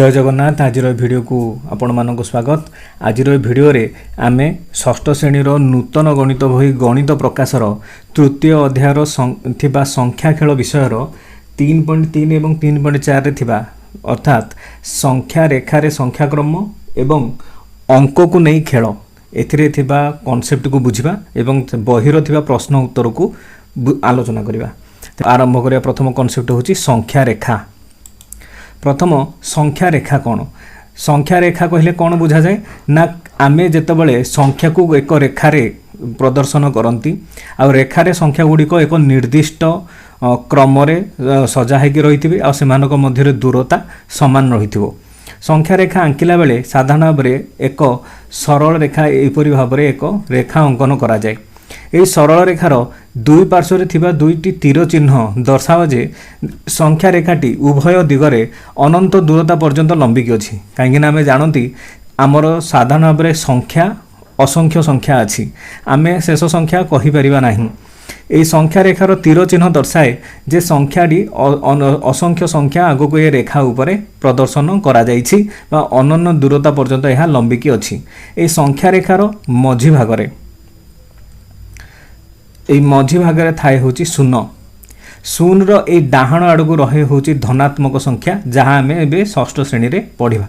जय जगन्नाथ। आज वीडियो को आपण मानक स्वागत। आज वीडियो रे आमे षष्ठ श्रेणी नूतन गणित बही गणित प्रकाशर तृतीय अध्यायर थिबा संख्या खेल विषयर 3.3 एवं 3.4 रे थिबा अर्थात संख्या रेखारे संख्याक्रम एवं अंक को नहीं खेल एथिरे थिबा कॉन्सेप्ट को बुझिबा एवं बहिर थिबा प्रश्न उत्तर को आलोचना करिबा। आरंभ करिया प्रथम कॉन्सेप्ट होची संख्या रेखा। प्रथम संख्या रेखा कौन? संख्या रेखा कहले कौन बुझा जाए ना आमे जेतबले संख्या को एक रेखारे प्रदर्शन करती आ रेखारे संख्या गुड़िक एक निर्दिष्ट क्रम सजा होगी रही आ सेमानक मध्य दूरता समान रही। संख्या रेखा आंकिला बेले साधारण भाव में एक सरल रेखा एपरी भाव में एक रेखा अंकन करा जाए। यह सरल रेखार दुई पार्श्व थिबा दुईटी तीर चिन्ह दर्शाव जे संख्या रेखाटी उभय दिगरे अनंत दूरता पर्यंत लंबिकी अच्छी। कहीं आम जानती आमर साधारण भाव में संख्या असंख्य संख्या अच्छी, आमे शेष संख्या कहीपर ना। यह संख्या रेखार तीर चिन्ह दर्शाए जे संख्याटी असंख्य संख्या आगक ये रेखा उपरे प्रदर्शन करा जाइछि बा अनन्य दूरता पर्यंत यह लंबिकी अच्छी। यह संख्या रेखार मझी भागरे मझी भागरे थाए होची शून्य। शून्य रे डाहाण आड़क रहे होची धनात्मक संख्या जहाँ आम ए षष्ठ श्रेणी रे पढ़ा।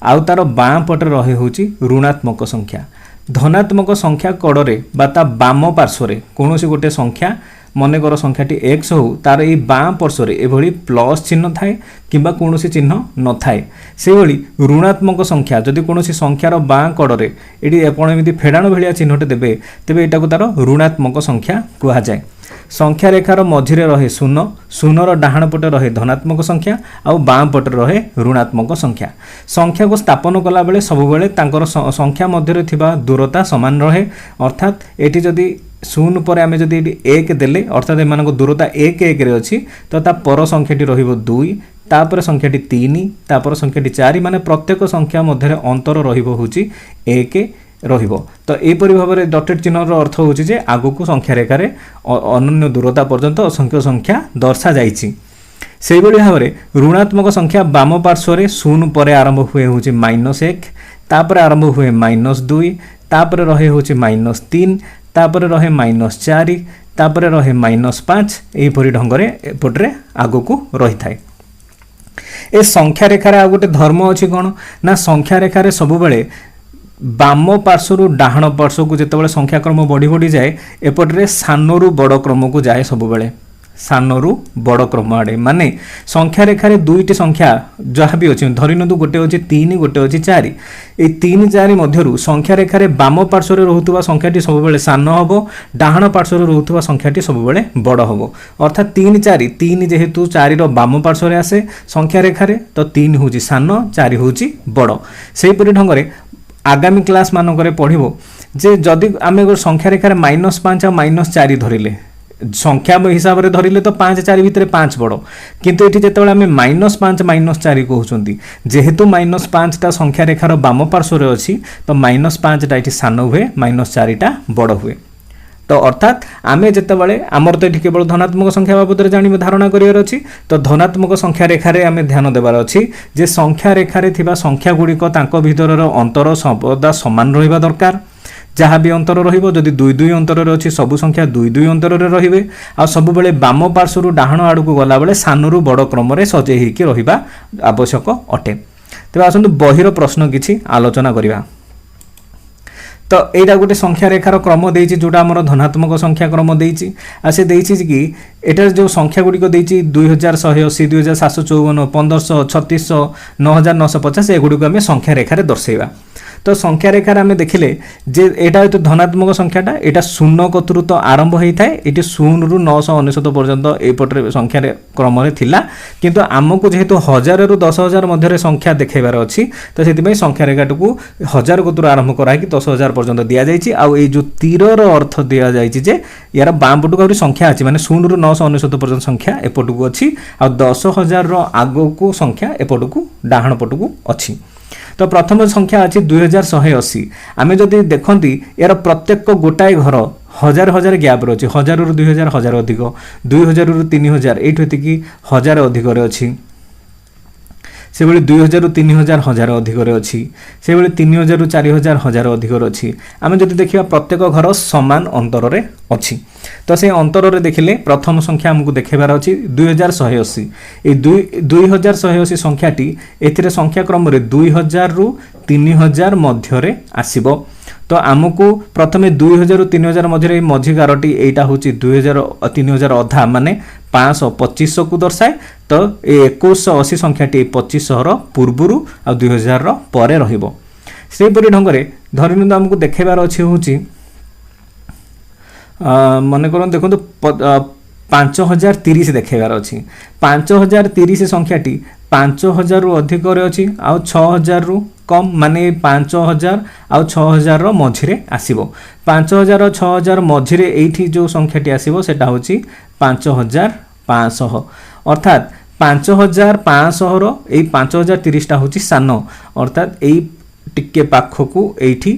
आउ तार बाँ पटे रहे होची ऋणात्मक संख्या। धनात्मक संख्या कड़े बा ता बाम पार्श्व कौन गोटे संख्या मनकर संख्याटी x हो तार ये बाँ पार्श्व एभली प्लस चिन्ह थाए किंबा कौन चिन्ह न थाए। से भली ऋणात्मक संख्या जदि कौन संख्यार बाँ कड़े ये एमती फेड़ाण भाया चिन्हटे देवे तेरे यहाँ को तार ऋणात्मक संख्या कह जाए। संख्या रेखार मझिरे रहे शून्य, शून्यर डाहाण पटे रहे धनात्मक संख्या आउ बाँ पटे रहे ऋणात्मक संख्या। संख्या को स्थापन कला बेले सबुबेले तांकर संख्या मध्य थिबा दूरता समान रहे। अर्थात एटी जदि शून्य पर आम जदि एक देले अर्थात एम दूरता एक एक रे अच्छी तो ता पर संख्याटी रहिबो 2 तापर संख्याटी 3 तापर संख्याटी 4 माने प्रत्येक संख्या मध्य अंतर रहिबो होची 1 रहिबो। तो एपरि भाव में डटेड चिन्हर अर्थ होची जे आगको संख्या रेखारे अनन्य दूरता पर्यंत असंख्य संख्या दर्शा जाइछि। सेहि भली भाव में ऋणात्मक संख्या बाम पार्श्व शून्य पर आरंभ हुए होची -1 तापर आरंभ हुए -2 तापर रहे होची -3 तापर रहे -4 तापर रहे -5 एपरि ढंगरे एपटरे आगको रही थाए। ए संख्या रेखार आ गोटे धर्म अच्छी कौन ना संख्या रेखार सबुबले बाम पार्श्व डाहाण पार्श्व को जितेबाला संख्याक्रम बढ़ी बढ़ी जाए एपटे सानू बड़ क्रम को जाए सबुबले सानू बड़ क्रम आड़े माने संख्या रेखार दुईटी संख्या जहाँ भी अच्छी धरिनु गोटे अच्छे 3 गोटे अच्छे 4 ये 3 4 मध्य संख्या रेखार बाम पार्श्व रोहुवा संख्याटी सबुबले सान हम डाहाण पार्श्व रोहुवा संख्याटी सबुबले बड़ हम। अर्थात 3 4 3 जेहेतु 4 बाम पार्श्व आसे संख्या रेखार तो 3 हूँ सान 4 हूँ बड़। से ढंग आगामी क्लास मानक पढ़ो जे जदि आम संख्या रेखार -5 आ -4 धरिले संख्या हिसाब से धरिले तो 5 4 भितर 5 बड़ किंतु ये जिते आम -5 -4 कहते जेहेतु -5 टा संख्या रेखार बाम पार्श्व अच्छी तो -5 टा ये सान हुए -4 टा बड़ हुए। तो अर्थात आमे जितेबाला आमर तो ये केवल धनात्मक संख्या बाबद जान धारणा करार अच्छी तो धनात्मक संख्या रेखार आम ध्यान देवार अच्छी जे संख्या रेखार थिबा संख्या गुड़िक भितर अंतर सर्वदा सामान रहिबा दरकार। जहाँ भी अंतर रहिबो जदि 2 2 अंतर अच्छी सबु संख्या 2 2 अंतर रहिबे आ सब बेले बाम पार्श्व डाहाण आड़क गला बेले सानू बड़ क्रम सजे होइकी रहिबा आवश्यक अटे। तेबे आसंतु बहिर प्रश्न किछि आलोचना करिबा। तो यहाँ गोटे संख्या रेखार क्रम देइछि जोटा हमर धनात्मक संख्या क्रम देइछि आ से देइछि कि एटार जो संख्या गुड़िक देइछि 2180 2754 1500 3600 9950 एगुड़िक आम संख्या रेखार दर्शाइबा। तो संख्या रेखार आम देखिले जे एटा तो धनात्मक संख्याटा एटा शून्य कतरू तो आरंभ होता है ये 0 ରୁ 999 पर्यंत एपटे संख्या क्रम थिला किंतु आमको जेहेतु 1000 ରୁ 10000 मध्य संख्या देखेबार अच्छी तो से संख्या रेखाटी को 1000 कतरू आरंभ कराई 10000 पर्यंत दि जाइए। आउ ये जो तीरर अर्थ दि जाए यार बाम पटक आहुरी संख्या अच्छी माने 0 ରୁ 999 पर्यंत संख्या एपटू अच्छी आ 10000 आगको संख्या एपटू डाहाण पटू अच्छी। तो प्रथम संख्या अच्छी 2180 आम जदि देखती यार प्रत्येक गोटाए घर 1000 1000 गैप रही 1000 ରୁ 2000 1000 अधिक 2000 ରୁ 3000 ये 1000 अधिक अच्छी। ସେଭଳି 2000 ରୁ 3000 ହଜାର ଅଧିକରେ ଅଛି, ସେଭଳି 3000 ରୁ 4000 ହଜାର ଅଧିକରେ ଅଛି। ଆମେ ଯଦି ଦେଖିବା ପ୍ରତ୍ୟେକ ଘର ସମାନ ଅନ୍ତରରେ ଅଛି, ତ ସେ ଅନ୍ତରରେ ଦେଖିଲେ ପ୍ରଥମ ସଂଖ୍ୟା ଆମକୁ ଦେଖେଇବାର ଅଛି 2180। এই 2180 সংখ্যাটি এথিরে সংখ্যা ক্রমরে 2000 রু 3000 মধ্যরে আসিব। তো আমকু প্রথমে 2000 রু 3000 মধ্যে এই মঝি গারটি এইটা হচ্ছে 2000 3000 অধা মানে 525 কু দর্শায়। তো এই 2180 সংখ্যাটি 2500 র পূর্বরু আর 2000 র পরে রহিব। সেইপরি ঢঙ্গরে ধরি নিয়ন্তু আমকু দেখাইবার আছে হচ্ছে মনে করুন দেখুন 5030 দেখাইবার ଅଛି। 5030 সংখ্যাটি 5000 রু অধিকরে ଅଛି ଆଉ 6000 রু কম মানে 5000 ଆଉ 6000 ର মঝিরে আসিব। 5000 ଆଉ 6000 মঝিরে এইটি যে সংখ্যাটি আসিব সেটা হচ্ছে 5500। অর্থাৎ 5500 র এই 5030টা হচ্ছে সান, অর্থাৎ এই টিকে পাখকু এইটি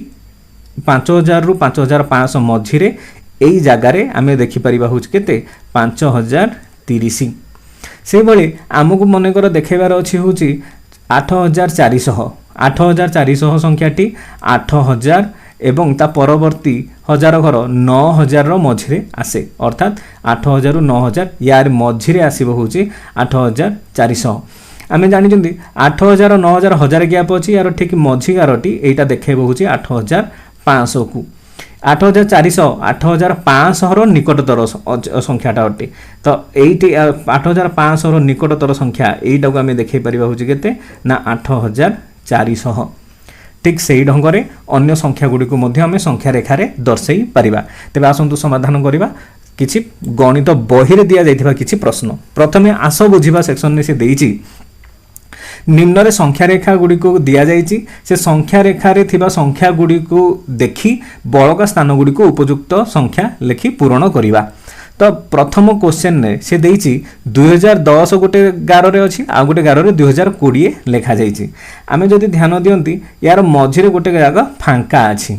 5000 রু 5500 মঝিরে এই জায়গায় আমি দেখিপারিবা হচ্ছে কেতে 5030। সেইভাবে আমକୁ মনেকর দেখাইবার ଅଛି হচ্ছে 8400। 8400 সংখ্যাটি 8000 এবং তা পরবর্তী হাজার ঘর 9000 র মঝিরে আসে, অর্থাৎ 8000 রু 9000 ইয়ার মঝিরে আসিব হচ্ছে 8400। আমি জানিছন্তি 8000 9000 হাজার গ্যাপ আছে, ইয়ার ঠিক মঝি গারটি এইটা দেখাইব হচ্ছে 8500 কু। 8400 8500 র নিকটতর সংখ্যাটা অটে। তো এইটি 8500 র নিকটতর সংখ্যা এইটাকে আমি দেখাই পারিবা হচ্ছে কেতে না 8400। ঠিক সেই ঢঙ্গরে অন্য সংখ্যাগুড়িକୁ ମଧ୍ୟ ଆମେ সংখ্যা রেখারে দর্শাই পারিবা। তেবে আসন্তু সমাধান করিবা কিছু গণিত বহিরে দিয়া যাইଥିବା কিছু প্রশ্ন। প্রথমে আস বুঝিবা সেকশনে সে দেইছি নিম্নরে সংখ্যা রেখা গুড়িক দিয়া যাইছি, সে সংখ্যা রেখারে থিবা সংখ্যা গুড়িক দেখি বড়কা স্থান গুড়িক উপযুক্ত সংখ্যা লেখি পূরণ করিবা। তো প্রথম কোশ্চেন নে সে দেইছি 2010 গোটে গাରରେ ଅଛି ଆଉ গোটে গাରରେ 2020 লেখা যাইছি। আমি যদি ধ্যান দিয়ন্তি ইয়ার মঝিরে গোটে জায়গা ফাঙ্কা আছে,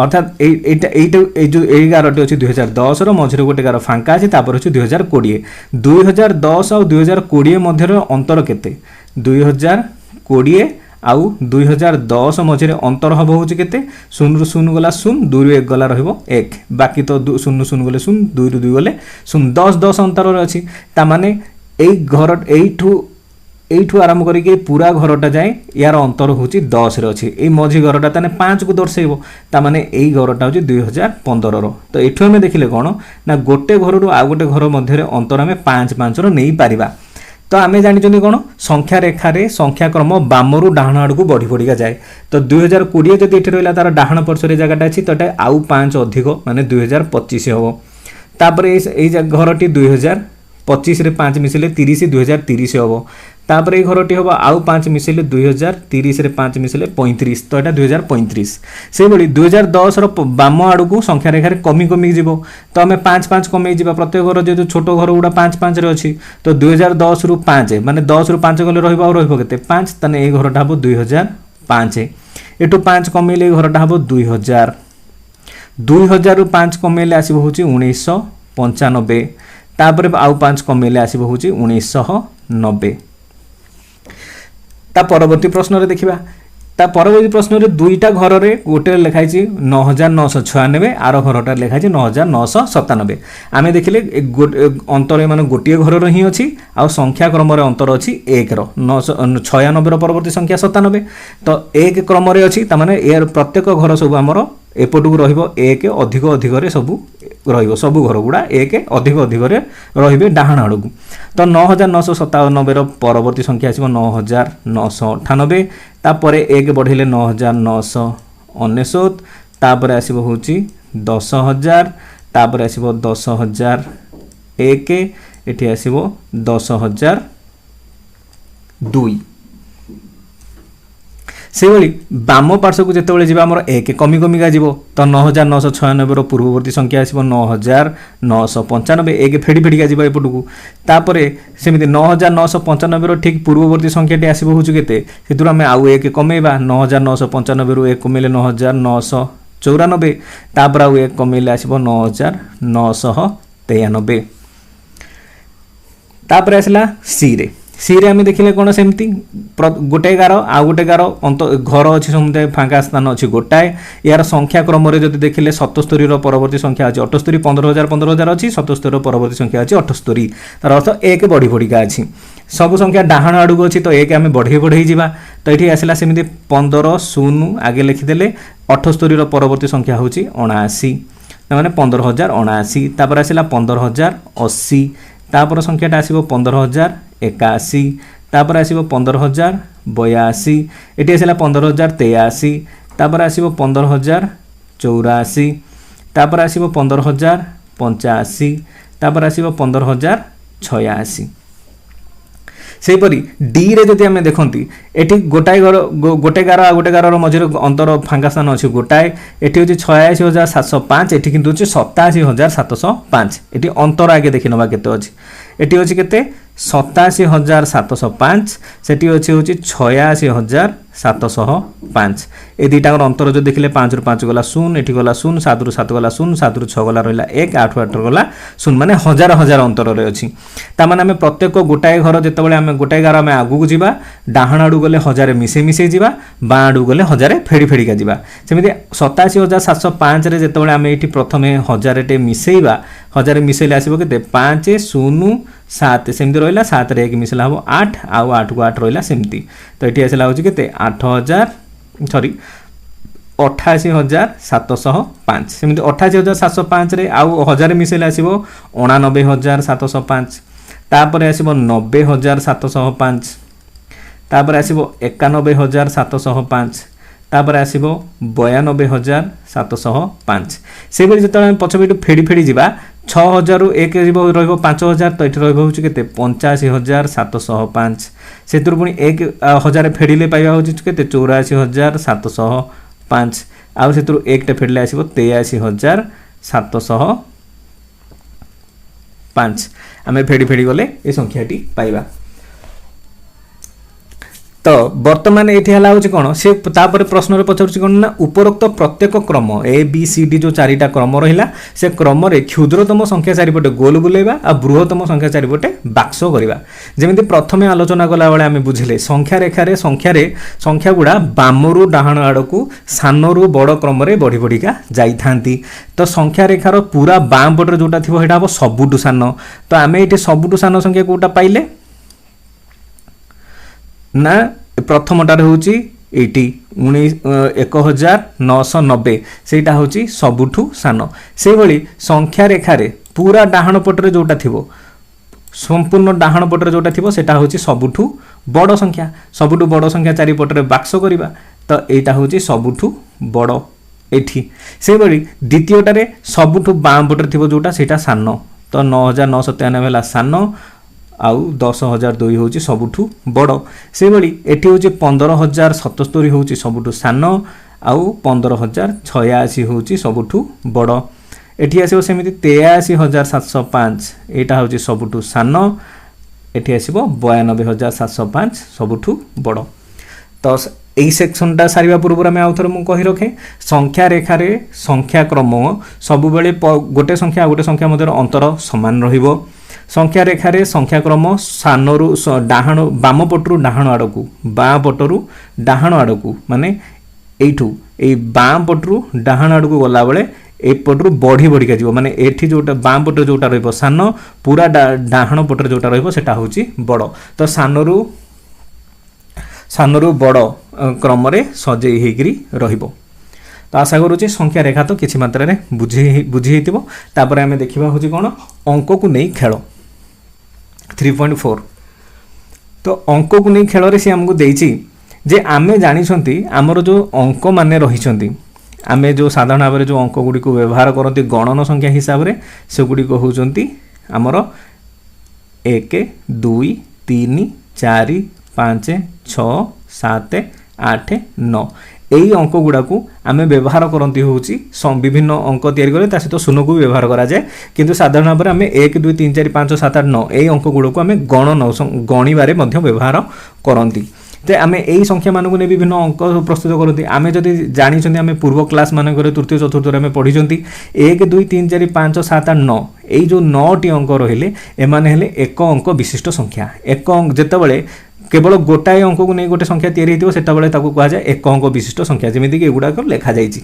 অর্থাৎ এই গারটি হচ্ছে 2010 র মঝিরে গোটে গার ফাঙ্কা আছে, তারপর হচ্ছে 2020। 2010 আর 2020 মধ্যে অন্তর কেতে? 2020 আউ 2010 মঝিরে অন্তর হব হচ্ছে কেতে? 0 রু 0 গলা 0, 2 রু 1 গলা রহিব 1, বাকি তো 0 0 গলে 0, 2 রু 2 গলে 0, 10 অন্তরে আছে। তা মানে এই ঘর এইঠু আরম্ভ করিকি পুরা ঘরটা যায় ইয়ার অন্তর হচ্ছে 10 রে আছে। এই মঝি ঘরটা তানে 5 কু দর্শাইব, তা মানে এই ঘরটা হচ্ছে 2015 র। তো এঠু আমি দেখিলে কোন না গোটে ঘরରୁ ଆଉ গোটে ঘর মধ্যে অন্তর আমি 5 র নেই পারিবা। তো আমি জানিছন্তি কোন সংখ্যা রেখারে সংখ্যাক্রম বামরু ডাহাণ আড়কু বড়ি বড়িকা যায়। তো 2020 যদি এটি রহিলা তার ডাহাণ পার্শ্বরে জায়গাটা আছে, তো এটা আউ 5 অধিক মানে 2025 হব। তারপরে এই ঘরটি 2025 রে 5 মিশিলে 30, 2030 হব। তারপরে এই ঘরটি হব আউ 5 মিশিলে 2030 রে 5 মিশিলে 35, তো এটা 2035। সেইভাবে 2010 র বাম আড়কু সংখ্যা রেখারে কমি কমি যাব। তো আমি 5 কমাই যা, প্রত্যেক ঘর যেহেতু ছোট ঘর গুড়া 5 রে অছি, তো 2010 রু 5 মানে 10 রু 5 গলে রহিব, আর রহিব কেতে 5, তাহলে এই ঘরটা হব 2005। এটু 5 কমাইলে এই ঘরটা হব 2000। 2000 রু 5 কমাইলে আসিব হচ্ছে 1995। তারপরে আউ 5 কমাইলে আসিব হচ্ছে 1990। তা পরবর্তী প্রশ্নরে দেখিবা। তা পরবর্তী প্রশ্নরে দুইটা ঘরে গোটে লেখাইছি 9996, আর ঘরটা লেখাইছি 9997। আমি দেখিলে অন্তরে মানে গোটিয়ে ঘরর হি অছি, আর সংখ্যা ক্রমরে অন্তর অছি 1 র। 96 র পরবর্তী সংখ্যা 97, তো 1 ক্রমরে অছি, তা মানে এর প্রত্যেক ঘর সব আমার এপটুকু রহিব 1 অধিক অধিকরে সবু রহিব, সবু ঘর গুড়া 1 অধিক অধিকরে রহিবে ডাহাণ আড়কু। তো 9997 র পরবর্তী সংখ্যা আসিব 9998, তারপরে 1 বঢ়াইলে 9999, তারপরে আসিব হচ্ছে 10000, তারপরে আসিব 10001, এটি আসিব 10002। সেইভাবে বাম পার্শ্বকু যেতবে যা আমার 1 কমি কমিকা যাব, তো 9996 র পূর্ববর্তী সংখ্যা আসব 9995, 1 ফেড়ি ফেড়িকা যাব এপটকু। তারপরে সেমিতি 9995 র ঠিক পূর্ববর্তী সংখ্যাটি আসব হচ্ছে কেতে? সেটু আমি আউ 1 কমাইবা, 9995 রু 1 কমাইলে 9994, তারপরে আউ 1 কমাইলে আসব 9993। তারপরে আসলা সি রে। सी रे आम देखिले कौन सेमती गोटे गार आउ गोटे गार घर अच्छी समुदाय फांका स्थान अच्छी गोटाए यार संख्या क्रम जो देखिले 77 परवर्ती संख्या अच्छी 78 15,000 अच्छी 77 परवर्ती संख्या अच्छी 78 तार अर्थ एक बढ़ी बढ़िका अच्छी सब संख्या डाहाण आड़ को अच्छी तो एक आम बढ़े बढ़े जावा तो ये आसला सेमती 15 0 आगे लिखिदेले 78 परवर्ती संख्या हूँ 79 मैंने 15,079 तापर आसला 15,080 तापर संख्याटा आसो 15,081 तापर आसो 15,082 ये आसला 15,083 तापर आसो 15,084 तापर आसो 15,085 तापर आसो 15,086 सेहीपरि डी रे जदि आम देखती एटी गोटाए गोटे गार आ गोटे गार मझे अंतर फांका स्थान अच्छी गोटाए एटी हूँ 86,705 एटी किंतु 87,705 एटी अंतर आगे देखी नवा केते अच्छी एटी अच्छी केते 87,705 सेठी अच्छी हूँ 86,705 ए दुईटा अंतर जो देखिले 5 रु 5 गला 0 एटी गला 0 7 रु 7 गला 0 7 रु 6 गला रहा 1 8 रु 8 गला 0 माने हजार हजार अंतर अच्छी ताने आम प्रत्येक गोटाए घर जितेबाला आम गोटाए गार आम आगू जावा डाहाण आड़ू गले 1000 मिसे मिसे जावा बाँ आड़ू गले 1000 फेड़ी फेड़िका जावा सेमती 87,705 रे जितेबाला आम ये प्रथम 1000 टे मिसेइबा 1000 मिसेले आसो के 5 0 7 सेमती रहा 7 रे 1 मिसला हम 8 आउ 8 को 8 रहा सेमती तो ये आसला हूँ के 88,705 सेमती 88,705 रे आउ 1000 मिसेले आसो 89,705 तापर आसो 90,705 तापर आसो 91,705 तापर आसो 92,705 से जो पछपे फेड़ी फेड़ी जा 6,000 रु 1 5,000 तो ये रोचे के 85,705 से पुणी 1,000 फेड़े पाइबा हूँ के 84,705 आउ से 1 टे फेड़े आसो 83,705 आम फेड़ी फेड़ी गले ये संख्याटी पाइबा तो बर्तमान ये हूँ कौन से प्रश्न पचार कौन ना उपरोक्त प्रत्येक क्रम ए बी सी डी जो 4टा क्रम रहा से क्रम क्षुद्रतम संख्या चारिपटे गोल बुलेबा आ बृहत्तम संख्या चारिपटे बाक्स करवा जमी प्रथम आलोचना कला बेले आम बुझे संख्या रेखार संख्या गुड़ा बामरु डाहाण आड़ को सानरु बड़ क्रम बढ़ी बढ़िका जाती तो संख्या रेखार पूरा बाँ पटे जोटा थी हम सबुठू सान तो आम ये सबुठू सान संख्या कौटा पाइले ना प्रथमटार हूँ 1,990 सेटा हूँ सबुठू सान से भली संख्या रेखार पूरा डाहाण पटरे जोटा थी संपूर्ण डाहाण पटरे जोटा थी सेटा हूँ सबुठू बड़ संख्या सबुठू बड़ संख्या चारिपटरे बाक्स करवा तो यहाँ हूँ सबुठू बड़ एठी से भली द्वितीयटार सबुठू बाँ पटरे थी जोटा सेटा सान तो 9,993 है सान आउ 10,002 हूँ सबुठू बड़ से भली एठी हूँ 15,077 हूँ सबुठू सान आउ 15,086 हूँ सबुठू बड़ एठी आसो सेमिति 83,705 एटा हूँ सबुठू सान एठी आसो 92,705 सबुठू बड़ तो यही सेक्शनटा सारिबा पूर्व आम आउ थे मुझे कही रखे संख्या रेखार संख्या क्रम सब गोटे संख्या गोटे संख्या मध्य अंतर सामान रहिबो संख्या रेखार संख्याक्रम सानरु डाहाण बाम पटरु डाहाण आड़ को बाँ पटरु डाहाण आड़ को माने एठू ए बाँ पटरु डाहाण आड़ को गला बेले एपटरु बढ़ी बढ़िका जीव माने एठी जोटा बाँ पटरे जोटा रहिबो सान पूरा डाहाण पटरे जोटा रहिबो सेटा होची बड़ तो सानरु बड़ क्रम रे सजेई हेगिरी रहिबो तो आशा करुँचे संख्या रेखा तो किसी मात्रा रे बुझी तापर आम देखा हूँ कौन अंक को नहीं खेल 3.4 तो अंक को नहीं खेल रे सी आमको देइछि जे आमे जानिछंती आमर जो अंक माने रहिछंती आमे जो साधारण भाव जो अंक गुड़ी को व्यवहार करती गणन संख्या हिसाब से सेगुड़ी होउछंती आमर 1 2 3 4 5 6 7 8 9 यही अंक गुड़ा को आम व्यवहार करती हूँ विभिन्न अंक तैयारी करें सहित शून्य को भी व्यवहार कराए किंतु साधारण भाव में आम 1 2 3 4 5 7 8 9 यही अंक गुड़ा को आम गणन गणवे व्यवहार करती जे आम यही संख्या मानक नहीं विभिन्न अंक प्रस्तुत करती आम जदि जानी आम पूर्व क्लास मानक तृतीय चतुर्थ आम पढ़ी 1 2 3 4 5 7 8 9 यही जो 9टी अंक रहिले एमाने हेले एक अंक विशिष्ट संख्या एक अंक जितेबाला केवल गोटाए अंक को नहीं गोटे संख्या तैयारी होता है कह जाए एक अंक विशिष्ट संख्या जमीक एगुड़ाक लिखा जाइए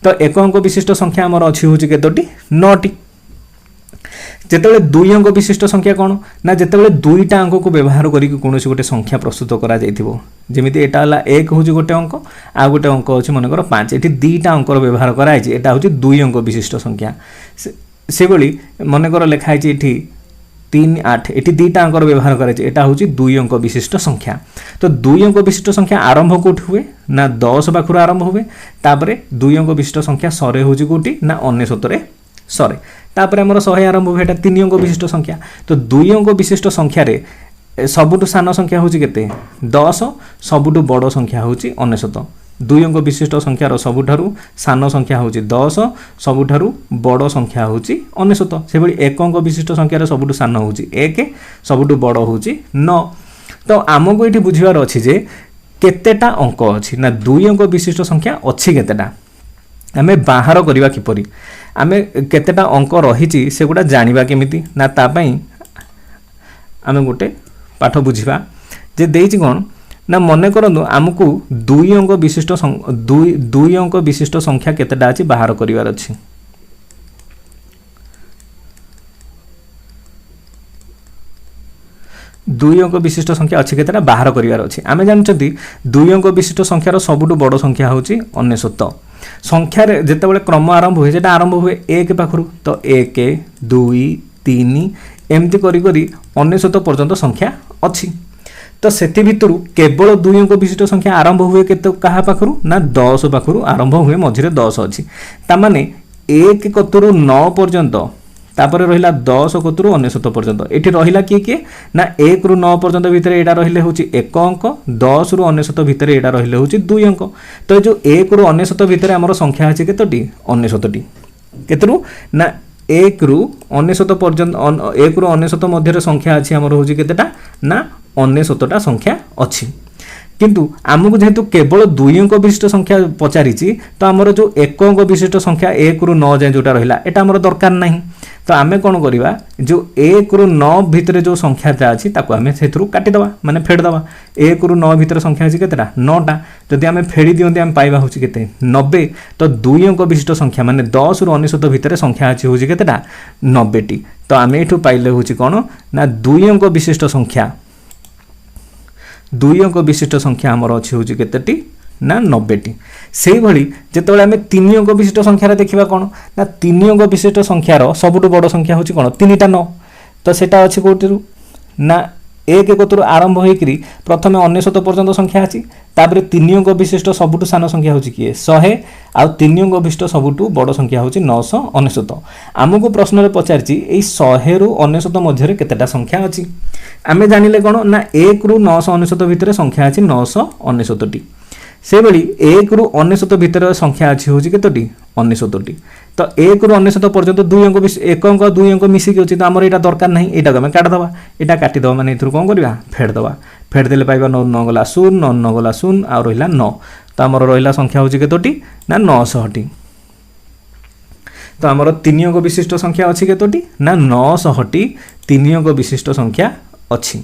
तो एक अंक विशिष्ट संख्या आमर अच्छी हूँ केतोटी 9टी जितेबाला दुई अंक विशिष्ट संख्या कौन ना जितेबाला दुईटा अंक को व्यवहार करके कौन गोटे संख्या प्रस्तुत करमी एटा एक हूँ गोटे अंक आ गोटे अंक अच्छे मनकर 5 ये दुईटा अंकर व्यवहार कराई हूँ दुई अंक विशिष्ट संख्या से भली मनकर लिखाई ये 3 8 ये दुईटा अंकर व्यवहार कराइए हूँ दुई अंक विशिष्ट संख्या तो दुई अंक विशिष्ट संख्या आरंभ कौट हुए ना 10 पाखु आरंभ हुए तापर दुई अंक विशिष्ट संख्या सरे हूँ कौटी ना 99 सरे तापर आमर 100 आरंभ हुए एटा 3 अंक विशिष्ट संख्या तो दुई अंक विशिष्ट संख्या सबुठु सान संख्या हूँ केते 10 सबुठु बड़ संख्या हूँ 99 दुई अंक विशिष्ट संख्यार सबुठारु सान संख्या हूँ 10 सबुठारु बड़ संख्या हूँ 99 से भली एक अंक विशिष्ट संख्यार सबुठु सान हूँ 1 सबुठु बड़ हूँ 9 तो आमको ये बुझार अच्छी जे केतेटा अंक अच्छी ना दुई अंक विशिष्ट संख्या अच्छी केतेटा आमे बाहर करवा किपरि आमे केतेटा अंक रही से गुड़ा जानिबा केमिति ना तापाई आमे गोटे पाठ बुझिबा जे देइछि कोन ना मन करंतु आमको दुई अंक विशिष्ट दुई अंक विशिष्ट संख्या केतेटा अछि बाहर करिवार अछि दुई अंक विशिष्ट संख्या अच्छी केतेटा बाहर करिवार अछि आमे जानछथि दुई अंक विशिष्ट संख्यार सबुठु बड़ संख्या होछि 99 संख्यार जेतेबेले क्रम आरंभ हुए जेटा आरंभ हुए 1 पाखरु तो 1 2 3 एमती करी करी 99 पर्यंत संख्या अच्छी तो सेति भितरु केवल दुई अंक विशिष्ट संख्या आरंभ हुए केते कहा पाखरु ना 10 पाखरु आरंभ हुए मझिरे 10 अछि ता माने 1 कतरु 9 पर्यंत तापर रहिला 10 कतरु 99 पर्यंत एठी रहिला किए ना 1 रु 9 पर्यंत भितर एटा रहिले होची एक अंक 10 रु 99 भितर एटा रहिले होची दुई अंक तो जो 1 रु 99 भितर हमर संख्या अछि केतोटी 99 टी केतरु ना 1 रु 99 पर्यंत 1 रु 99 मध्य संख्या अछि हमर होची केतेटा ना 99 टा संख्या अछि किंतु आमको जेहेतु केवल दुई अंक विशिष्ट संख्या पचारि तो आमर जो एक अंक विशिष्ट संख्या 1 रु 9 जाए जोटा रहिला एटा हमर दरकार नाही तो आमे कोन करिवा जो 1 रु 9 भितर जो संख्याटा अछि ताको आमे सेथरु काटि दबा माने फेड दबा 1 रु 9 भितर संख्या अछि केतेटा 9 टा जदि आमे फेडी दियंती आमे पाइबा होछि केते 90 तो दुई अंक विशिष्ट संख्या माने 10 रु 99 भितर संख्या अछि होछि केतेटा 90 टी तो आमे एठु पाइले होछि कोन ना दुई अंक विशिष्ट संख्या दुई अंक विशिष्ट संख्या आमर अच्छी हूँ केतेटी ना 90 टी से भली जेतेबेले आमे 3 अंक विशिष्ट संख्या देखिबा कोन ना 3 अंक विशिष्ट संख्यार सबुठु बड़ संख्या होची कोन 3टा 9 तो सेटा अछि कोटिरु ना 1 कतरु आरंभ होइकरी प्रथमे 99 पर्यंत संख्या अछि तापर 3 अंक विशिष्ट सबुठु सान संख्या होची किए 100 आ 3 अंक विशिष्ट सबुठु बड़ संख्या होची 999 आमको प्रश्न रे पचारची एई 100 रु 99 मध्य केतेटा संख्या अछि आमे जानिले कोन ना 1 रु 999 भितर संख्या अछि 999 टी से भली 1 रु 99 भितर संख्या अछि होची केतोटी 99 टी तो 1 रु 99 पर्यंत दुई अंक एक अंक दुई अंक मिसिक अछि तो हमर एटा दरकार नाही एटा हम काट दबा एटा काटि दबा माने इथरु कोन करबा फेड दबा फेड देले पाइबा 9 9 गला 0 9 9 गला 0 आ रहिला 9 तो हमर रहिला संख्या होची केतोटी ना 900 टी तो हमर 3 अंक विशिष्ट संख्या अछि केतोटी ना 900 टी 3 अंक विशिष्ट संख्या अछि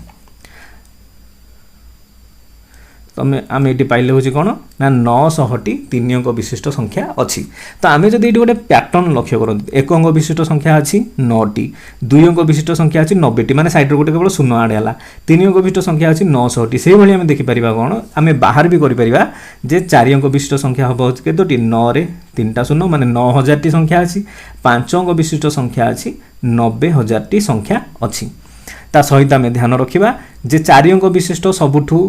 तो आम ये पाइले हूँ कौन ना 900 टी 3 अंक विशिष्ट संख्या अच्छी तो आम जब ये गोटे पैटर्न लक्ष्य करते एक अंक विशिष्ट संख्या अच्छी 9 टी दुई अंक विशिष्ट संख्या अच्छी 90 टी माने साइड गोटे केवल शून्य आड़े है 3 अंक विशिष्ट संख्या अच्छी 900 टी से भाई आम देखिपर कौन आम बाहर भी करें जे 4 अंक विशिष्ट संख्या हम केतोटी 9 रे 3टा शून्य माने 9000 टी संख्या अच्छी 5 अंक विशिष्ट संख्या अच्छी 90000 टी संख्या अच्छी ता सहित आम ध्यान रखा जे 4 अंक विशिष्ट सबुठू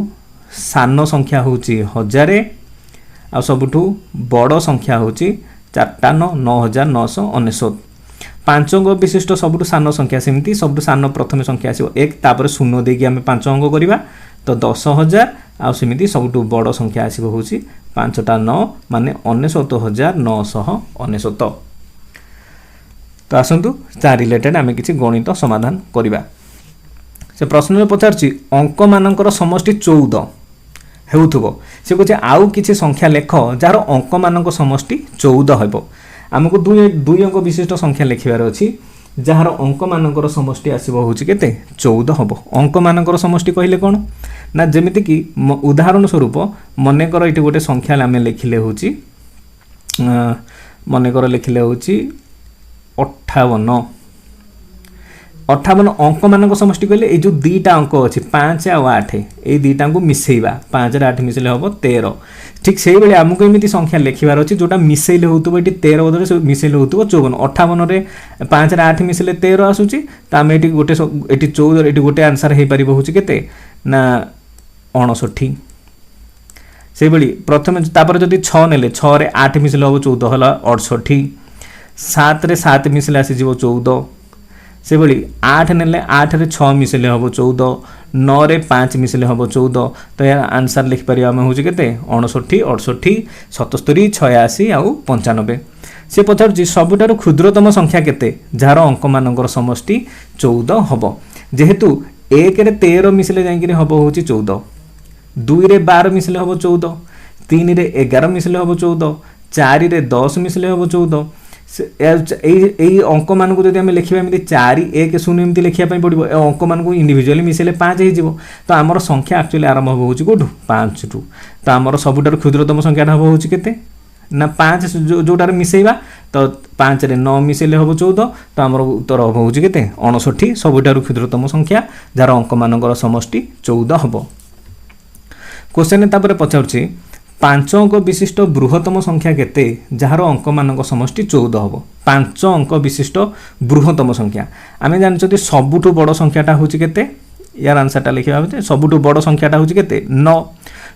सान संख्या हूँ 1000 आ सबुठू बड़ संख्या हूँ 4टा 9999 5 अंक विशिष्ट सबुठू सान संख्या सेमती सबुठू सान प्रथम संख्या आसो 1 तापर शून्य देकी आम 5 अंक करवा तो 10000 आ सेमती सबुठू बड़ संख्या आसो हूँ 5टा 9 माने 99999 तो आसतु ता रिलेटेड आम किसी गणित समाधान करवा से प्रश्न में पचार अंक मानकर समष्टि 14 ହେଉଥିବ ସେ କହୁଛି ଆଉ କିଛି ସଂଖ୍ୟା ଲେଖ ଯାହାର ଅଙ୍କମାନଙ୍କ ସମଷ୍ଟି 14 ହେବ। ଆମକୁ ଦୁଇ ଅଙ୍କ ବିଶିଷ୍ଟ ସଂଖ୍ୟା ଲେଖିବାର ଅଛି ଯାହାର ଅଙ୍କମାନଙ୍କର ସମଷ୍ଟି ଆସିବ ହେଉଛି କେତେ 14 ହେବ। ଅଙ୍କମାନଙ୍କର ସମଷ୍ଟି କହିଲେ କ'ଣ ନା ଯେମିତିକି ଉଦାହରଣ ସ୍ୱରୂପ ମନେକର ଏଠି ଗୋଟେ ସଂଖ୍ୟା ଆମେ ଲେଖିଲେ ହେଉଛି ମନେକର ଲେଖିଲେ ହେଉଛି 58। 58 ଅଙ୍କମାନଙ୍କ ସମଷ୍ଟି କହିଲେ ଏଇ ଯେଉଁ ଦୁଇଟା ଅଙ୍କ ଅଛି 5 ଆଉ 8 ଏଇ ଦୁଇଟାଙ୍କୁ ମିଶାଇବା 5 ରେ 8 ମିଶାଇଲେ ହେବ 13। ଠିକ୍ ସେଇଭଳି ଆମକୁ ଏମିତି ସଂଖ୍ୟା ଲେଖିବାର ଅଛି ଯେଉଁଟା ମିଶାଇଲେ ହେଉଥିବ ଏଠି 13 ବଦଳରେ ମିଶାଇଲେ ହେଉଥିବ 54। 58ରେ 5 ରେ 8 ମିଶାଇଲେ 13 ଆସୁଛି ତ ଆମେ ଏଠି ଗୋଟେ ଏଠି 14 ଏଠି ଗୋଟେ ଆନ୍ସର ହେଇପାରିବ ହେଉଛି କେତେ ନା 59। ସେଇଭଳି ପ୍ରଥମେ ତାପରେ ଯଦି 6 ନେଲେ 6ରେ 8 ମିଶାଇଲେ ହେବ 14 ହେଲା 68। 7ରେ 7 ମିଶାଇଲେ ଆସିଯିବ 14। ସେଭଳି 8 ନେଲେ 8ରେ 6 ମିଶାଇଲେ ହେବ 14। 9ରେ 5 ମିଶାଇଲେ ହେବ 14। ତ ଏହାର ଆନ୍ସର ଲେଖିପାରିବା ଆମେ ହେଉଛି କେତେ 59, 68, 77, 86 ଆଉ 95। ସେ ପଚାରୁଛି ସବୁଠାରୁ କ୍ଷୁଦ୍ରତମ ସଂଖ୍ୟା କେତେ ଯାହାର ଅଙ୍କମାନଙ୍କର ସମଷ୍ଟି 14 ହେବ। ଯେହେତୁ 1ରେ 13 ମିଶାଇଲେ ଯାଇକିରି ହେବ ହେଉଛି 14, 2ରେ 12 ମିଶାଇଲେ ହେବ 14, 3ରେ 11 ମିଶାଇଲେ ହେବ 14, 4ରେ 10 ମିଶାଇଲେ ହେବ 14। এই অঙ্কମାନଙ୍କୁ যদি আমি লেখিবা এমতি 4 1 0 এমতি লেখিয়া পাই পড়িবো এই অঙ্কମାନଙ୍କୁ ইন্ডিভিজুয়ালি মিশাইলে 5 হয়ে যাব। তো আমার সংখ্যা আকচুয়ালি আরম্ভ হব হচ্ছে কোঠু 5 টু। তো আমার সবুঠার ক্ষুদ্রতম সংখ্যাটা হব হচ্ছে কেতে না 5 जोटार मिसेइबा तो 5 रे 9 मिसेले हबो 14। तो आमर उत्तर हबो होउची केते 59 सबुठारु क्षुद्रतम संख्या जार अंक मानकर समष्टि 14 हबो। क्वेश्चन तापर पचारुची 5 अंक विशिष्ट बृहत्तम संख्या केते जार अंक मानक समष्टि 14 हबो। 5 अंक विशिष्ट बृहत्तम संख्या आमे जानछथि सबुठु बड़ संख्याटा होउची केते यार आंसरटा लिखिबा बते सबुठु बड़ संख्याटा होउची केते 9।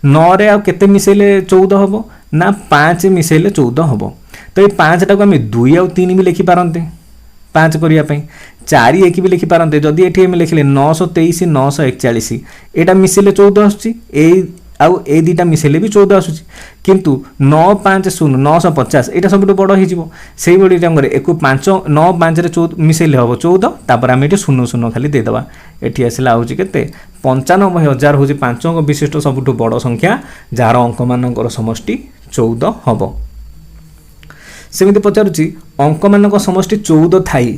9 रे आ केते मिसेले 14 हबो ना 5 मिसेले 14 हबो। तो ये 5 टाको आमे 2 और 3 भी लिखि पारंते 5 करिया पई 4 1 भी लिखि पारंते। जदि एठी हम लिखले 923 941 एटा मिसेले 14 आछी ए आउ ए दुटा मिसेले भी 14 आछी किंतु 950 950 एटा सबुठु बड़ हि जिवो। सेही बडी टांगरे एको 5 9 5 रे 14 मिसेले हबो 14 तापर आमे एठी 0 0 खाली दे दबा एठी आसिला होची केते 95000 होची 5 अंक विशिष्ट सबुठु बड़ संख्या जार अंक मानकर समष्टि 14 हबो। सेमिति पचारुची अंक मानक समष्टि 14 थाई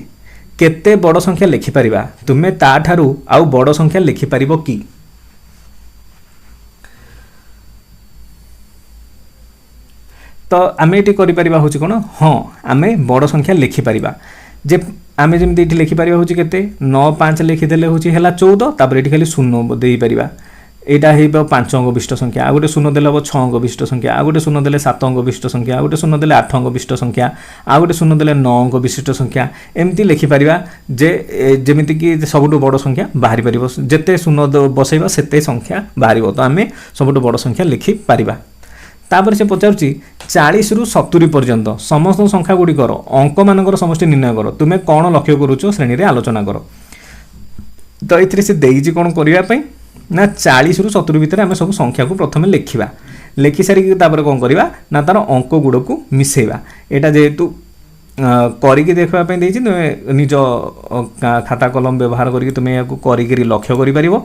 केते बड़ संख्या लिखि परिबा तुमे ता ठारू आउ बड़ संख्या लिखि परिबो की। तो आमे एटी करि परिबा होची कोन हां आमे बड़ संख्या लिखि परिबा जे आमे जेमि एटी लिखि परिबा होची केते 9 5 लिखि देले होची हला 14 तापर एटी खाली 0 देई परिबा एटा हेबो 5 अंक विशिष्ट संख्या आ गोटे 0 देले हबो 6 अंक विशिष्ट संख्या आ गोटे 0 देले 7 अंक विशिष्ट संख्या आ गोटे 0 देले 8 अंक विशिष्ट संख्या आ गोटे 0 देले 9 अंक विशिष्ट संख्या एमती लिखि परिबा जे जेमिति कि सबुठु बड़ संख्या बाहरी परिबो जेते 0 बसैबा सेते संख्या बाहरिबो। तो आमे सबुठु बड़ संख्या लिखि परिबा। तापर से पचारुची 40 रु 70 पर्यंत समस्त संख्या गुडी करो अंक मानकर समष्टि निर्णय करो तुमे कोन लक्ष्य करूचो श्रेणी रे आलोचना करो। तो एथिरे से देइजी कोन करिया पई ना 40 रु 70 भितर आमे सब संख्या को प्रथमे लिखिबा लिखि सारी तापर कोन करिबा ना तार अंक गुडो को मिसेइबा एटा जेतु करिके देखबा पई देइची तुमे निज खाता कलम व्यवहार करिके तुमे याको करिके लक्ष्य करि परिबो।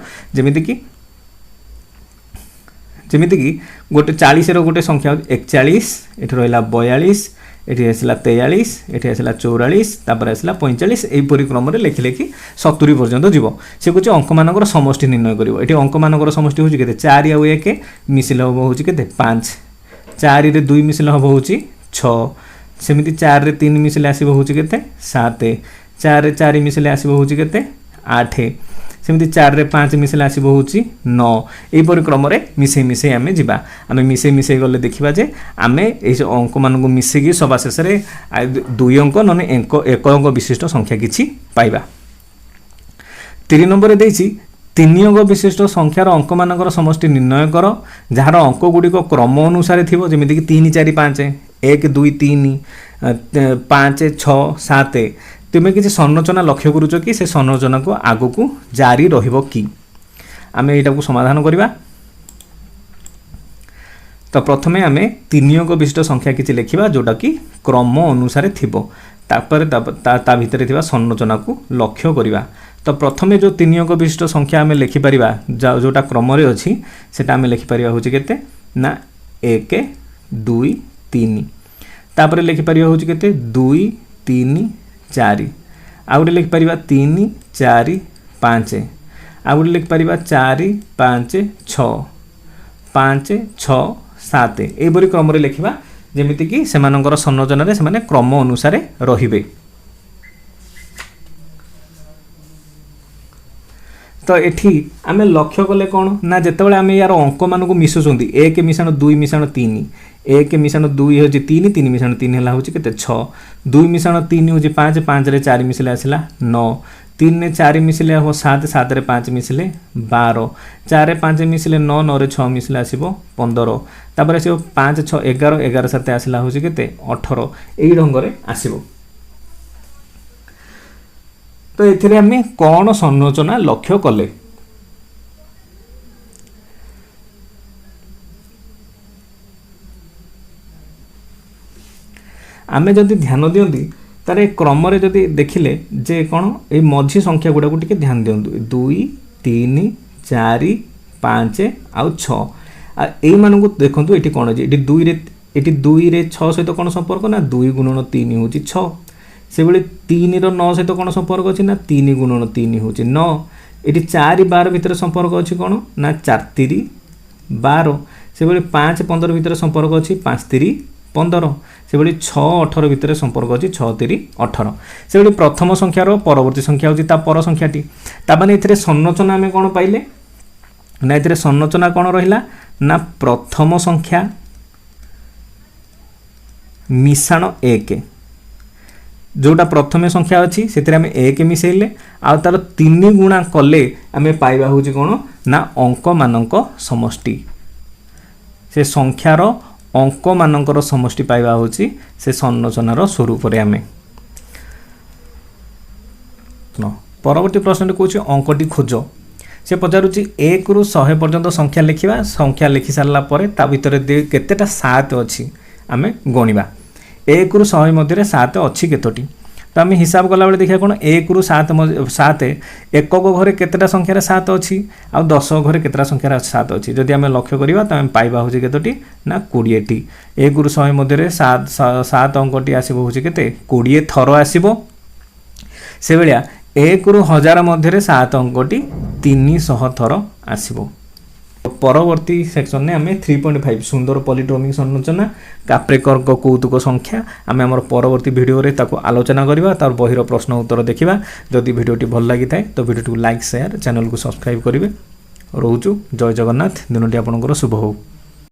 जेमिति कि गोटे 40 रो गोटे संख्या 41 एठी रहिला 42 एठी आसला 43 एठी आसला 44 तापर आसला 45 एई परिक्रम रे लेखि लेखि 70 पर्यंत जीवो। से कुछ अंक मानकर समष्टि निर्णय करिवो। एठी अंक मानकर समष्टि होची केते 4 और 1 मिसिले हबो होची केते 5 4 रे 2 मिसिले हबो होची 6 सेमिति 4 रे 3 मिसिले आसीबो होची केते 7 4 रे 4 मिसिले आसीबो होची केते 8 सेमती 4 रे 5 मिसेले आसीबो होची 9 एई परिक्रम रे मिसे मिसे आमे जिबा आमे मिसे मिसे गले देखिबा जे आमे एई अंक मानको मिसे की सभा शेष रे 2 अंक नने एक अंक विशिष्ट संख्या किछि पाइबा। 3 नंबर रे देछि 3 अंक विशिष्ट संख्यार अंक मानकर समष्टि निर्णय करो जहार अंक गुडी को क्रम अनुसार थिबो जेमिति कि 3 4 5 1 2 3 5 6 7 तुमे किसी संरचना लक्ष्य करूच कि से संरचना को आगु को जारी रहिबो कि आमे एटा को समाधान करिबा। तो प्रथमे आमे 3 अंक विशिष्ट संख्या किछि लिखिबा जोटा कि क्रम अनुसार थिबो तापर ता भितरे थिबा संरचना को लक्ष्य करिबा। तो प्रथमे जो 3 अंक विशिष्ट संख्या आम लिखिपर जोटा क्रम अच्छी से आम लिखिपर हूँ के ना 1 2 3 तापर लिखिपर हूँ के 2 3 4 आउ गए लिखिपर 3 4 5 आउ गए लिखिपर 4 5 6 5 6 7 यहपरी क्रम लिखा जमीक से संरचन से क्रम अनुसार रे। तो ये आम लक्ष्य कले कौन ना जिते आम यार अंक मान मिसुँच 1 मिशाण 2 मिशाण 3 1 मिशाण 2 हूँ 3 3 मिशाण 3 है हूँ के 6 2 मिशाण 3 हूँ 5 5 रे 4 मिसिले आसला 9 3 ने 4 मिसिले हम 7 7 रे 5 मिसिले 12 4 रे 5 मिसिले 9 9 रे 6 मिसिले आसो 15 तापर आस 5 6 11 11 7 आसला हूँ के 18 यही ढंग से आसो। तो ये आम कौन संरचना लक्ष्य कले आमे जदि ध्यान दियंती तार क्रम जदि देखिले जे कौन ये मझी संख्या गुड़ा टिके ध्यान दियंतु 2 3 4 5 आउ 6 यही मानू देखु ये कौन अच्छे ये 2 रे 6 सहित कौन संपर्क ना 2 गुणन 3 हूँ 6 से 3 रो 9 सहित कौन संपर्क अच्छी ना 3 गुणन 3 हूँ 9 ये 4 12 भितर संपर्क अच्छी कौन ना 4 3 12 से 5 15 भितर संपर्क अच्छी 5 3 15 से 6 18 भितर संपर्क अच्छी 6 3 18 से प्रथम संख्यार परवर्ती संख्या होची ता पर संख्याटी ताने ये संरचना आम कौन पाइले ना ये संरचना कौन रहिला ना प्रथम संख्या मिशाण 1 जोटा प्रथम संख्या अच्छी से आम 1 मिसेले आ तार 3 गुणा कले आम पाइबा हूँ कौन ना अंक मानक समष्टि से संख्यार अंक मानकर समष्टि पाइबा हूँ से संरचनार स्वरूप आम। परवर्ती प्रश्न कौच अंकटी खोज से पचारुची 1 ରୁ 100 पर्यंत संख्या लिखा संख्या लिखि सारा ता भितर केतेटा 7 अच्छी आम गणिबा 1 ରୁ 100 मध्य 7 अच्छी केतोटी तो आम हिसाब कला बेले देखिए कौन 1 ରୁ 7 एक घरे केतेटा संख्यार 7 अच्छी आ 10 घरे केतेटा संख्यार 7 अच्छी जदि आम लक्ष्य करवा तो आम पाइबा हूँ केतोटी ना 20टी 1 ରୁ 100 मध्य 7 अंकटी आसो हूँ के 20 थर आसो से भाया 1 ରୁ 1000 मध्य 7 अंकटी 300 थर आसो। परवर्ती सेक्शन में आम 3.5 सुंदर पॉलीटोमिक संरचना काप्रेकर कौतुक संख्या आम आम परवर्ती भिडियो रे ताको आलोचना करवा तार बहिर प्रश्न उत्तर देखा जदि भिडियोटी भल लगी थाए तो भिडियो लाइक शेयर चैनल को सब्सक्राइब करेंगे। रोचु जय जगन्नाथ दिनटी आपंकर शुभ हो।